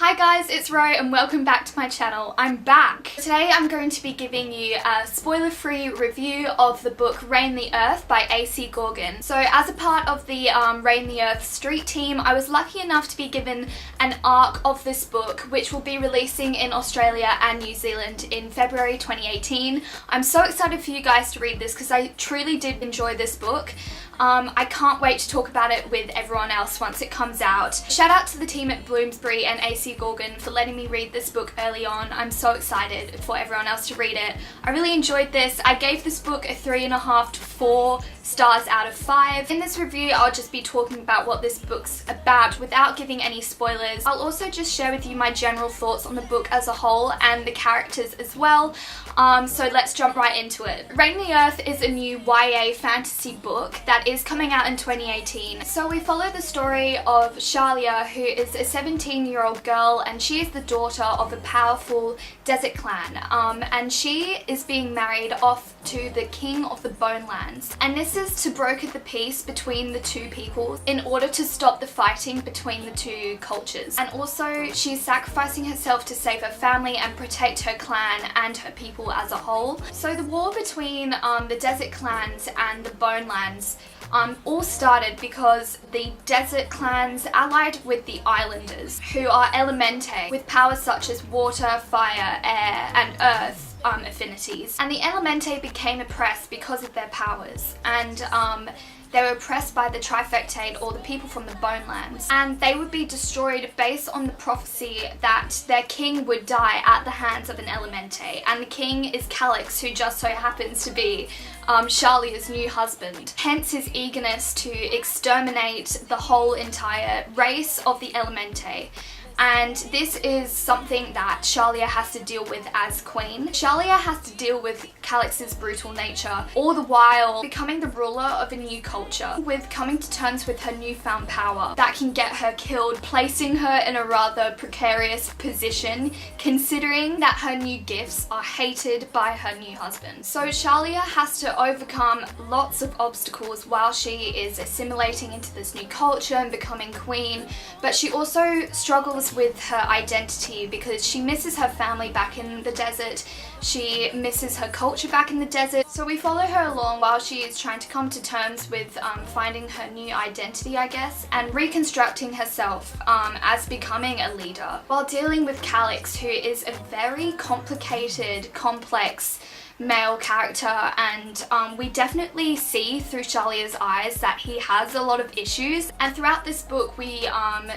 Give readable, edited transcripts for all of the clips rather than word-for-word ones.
Hi guys, it's Ro and welcome back to my channel. I'm back. Today I'm going to be giving you a spoiler-free review of the book Reign the Earth by AC Gaughen. So as a part of the Reign the Earth Street Team, I was lucky enough to be given an arc of this book which will be releasing in Australia and New Zealand in February 2018. I'm so excited for you guys to read this because I truly did enjoy this book. I can't wait to talk about it with everyone else once it comes out. Shout out to the team at Bloomsbury and AC Gaughen for letting me read this book early on. I'm so excited for everyone else to read it. I really enjoyed this. I gave this book a 3.5 to 4 stars out of 5. In this review, I'll just be talking about what this book's about without giving any spoilers. I'll also just share with you my general thoughts on the book as a whole and the characters as well. So let's jump right into it. Reign the Earth is a new YA fantasy book that is coming out in 2018. So we follow the story of Shalia, who is a 17-year-old girl, and she is the daughter of a powerful desert clan. And she is being married off to the king of the Bonelands. And this is to broker the peace between the two peoples in order to stop the fighting between the two cultures. And also she's sacrificing herself to save her family and protect her clan and her people as a whole. So the war between the desert clans and the Bonelands all started because the desert clans allied with the islanders, who are Elementae, with powers such as water, fire, air, and earth affinities. And the Elementae became oppressed because of their powers, and they were oppressed by the Trifectate, or the people from the Bonelands, and they would be destroyed based on the prophecy that their king would die at the hands of an Elementae. And the king is Calix, who just so happens to be Shalia's new husband. Hence his eagerness to exterminate the whole entire race of the Elementae. And this is something that Shalia has to deal with as queen. Shalia has to deal with Calix's brutal nature, all the while becoming the ruler of a new culture, with coming to terms with her newfound power that can get her killed, placing her in a rather precarious position, considering that her new gifts are hated by her new husband. So Shalia has to overcome lots of obstacles while she is assimilating into this new culture and becoming queen, but she also struggles with her identity because she misses her family back in the desert. She misses her culture back in the desert. So we follow her along while she is trying to come to terms with finding her new identity, I guess, and reconstructing herself as becoming a leader, while dealing with Calix, who is a very complicated, complex male character, and we definitely see through Shalia's eyes that he has a lot of issues. And throughout this book we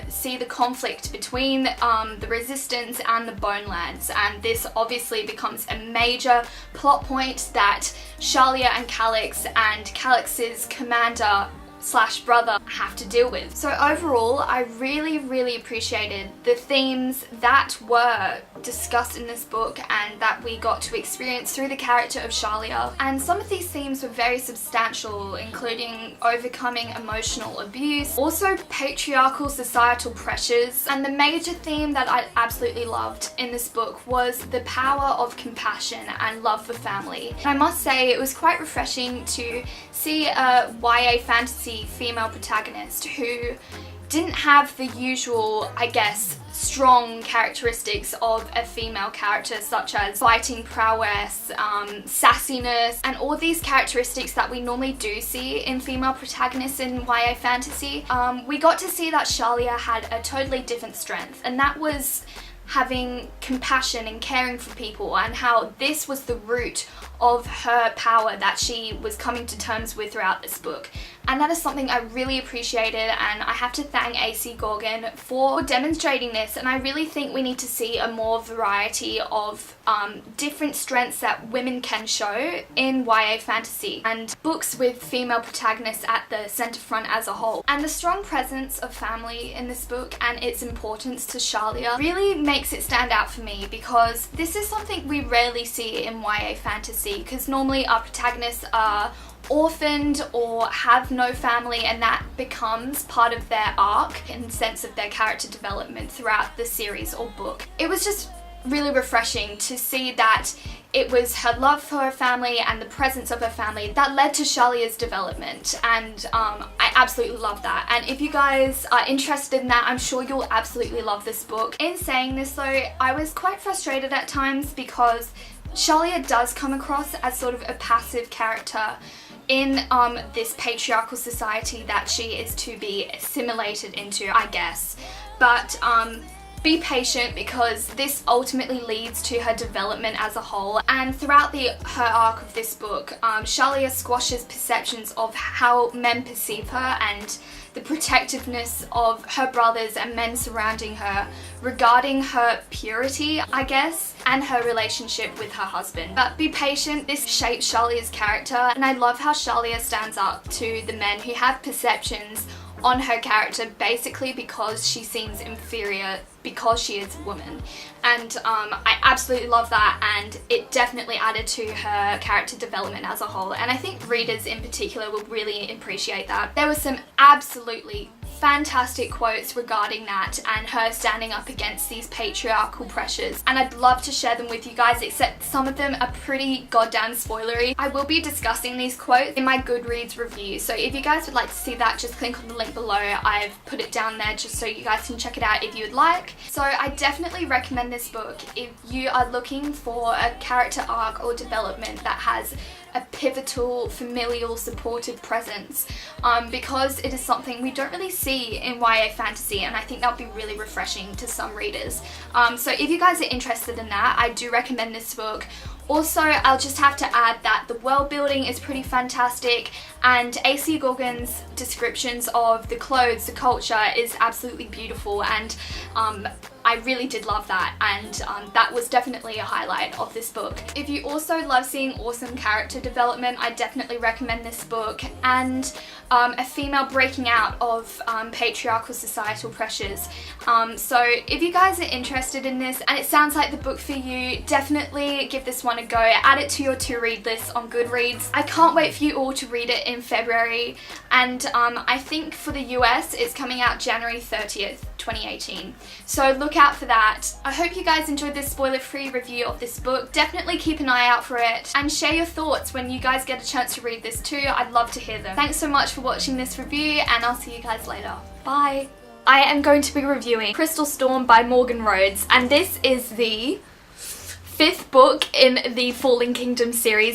see the conflict between the Resistance and the Bonelands, and this obviously becomes a major plot point that Shalia and Calix's commander / brother have to deal with. So overall, I really appreciated the themes that were discussed in this book and that we got to experience through the character of Shalia. And some of these themes were very substantial, including overcoming emotional abuse, also patriarchal societal pressures, and the major theme that I absolutely loved in this book was the power of compassion and love for family. And I must say it was quite refreshing to see a YA fantasy female protagonist who didn't have the usual, I guess, strong characteristics of a female character, such as fighting prowess, sassiness, and all these characteristics that we normally do see in female protagonists in YA fantasy. We got to see that Shalia had a totally different strength, and that was having compassion and caring for people, and how this was the root of her power that she was coming to terms with throughout this book. And that is something I really appreciated, and I have to thank AC Gaughen for demonstrating this. And I really think we need to see a more variety of different strengths that women can show in YA fantasy, and books with female protagonists at the centre front as a whole. And the strong presence of family in this book and its importance to Shalia really makes it stand out for me, because this is something we rarely see in YA fantasy, because normally our protagonists are orphaned or have no family, and that becomes part of their arc in the sense of their character development throughout the series or book. It was just really refreshing to see that it was her love for her family and the presence of her family that led to Shalia's development, and I absolutely love that. And if you guys are interested in that, I'm sure you'll absolutely love this book. In saying this though, I was quite frustrated at times because Shalia does come across as sort of a passive character in this patriarchal society that she is to be assimilated into, I guess. But be patient, because this ultimately leads to her development as a whole. And throughout her arc of this book, Shalia squashes perceptions of how men perceive her and the protectiveness of her brothers and men surrounding her regarding her purity, I guess, and her relationship with her husband. But be patient, this shapes Shalia's character, and I love how Shalia stands up to the men who have perceptions on her character basically because she seems inferior because she is a woman. And I absolutely love that, and it definitely added to her character development as a whole, and I think readers in particular will really appreciate that. There were some absolutely fantastic quotes regarding that and her standing up against these patriarchal pressures, and I'd love to share them with you guys, except some of them are pretty goddamn spoilery. I will be discussing these quotes in my Goodreads review, so if you guys would like to see that, just click on the link below. I've put it down there just so you guys can check it out if you would like. So I definitely recommend this book if you are looking for a character arc or development that has a pivotal, familial, supportive presence, because it is something we don't really see in YA fantasy, and I think that would be really refreshing to some readers. So if you guys are interested in that, I do recommend this book. Also, I'll just have to add that the world building is pretty fantastic, and AC Gaughen's descriptions of the clothes, the culture is absolutely beautiful, and I really did love that, and that was definitely a highlight of this book. If you also love seeing awesome character development, I definitely recommend this book, and a female breaking out of patriarchal societal pressures. So if you guys are interested in this and it sounds like the book for you, definitely give this one a go. Add it to your to-read list on Goodreads. I can't wait for you all to read it in February, and I think for the US it's coming out January 30th, 2018. So look out for that. I hope you guys enjoyed this spoiler-free review of this book. Definitely keep an eye out for it and share your thoughts when you guys get a chance to read this too. I'd love to hear them. Thanks so much for watching this review, and I'll see you guys later. Bye! I am going to be reviewing Crystal Storm by Morgan Rhodes, and this is the 5th book in the Falling Kingdom series.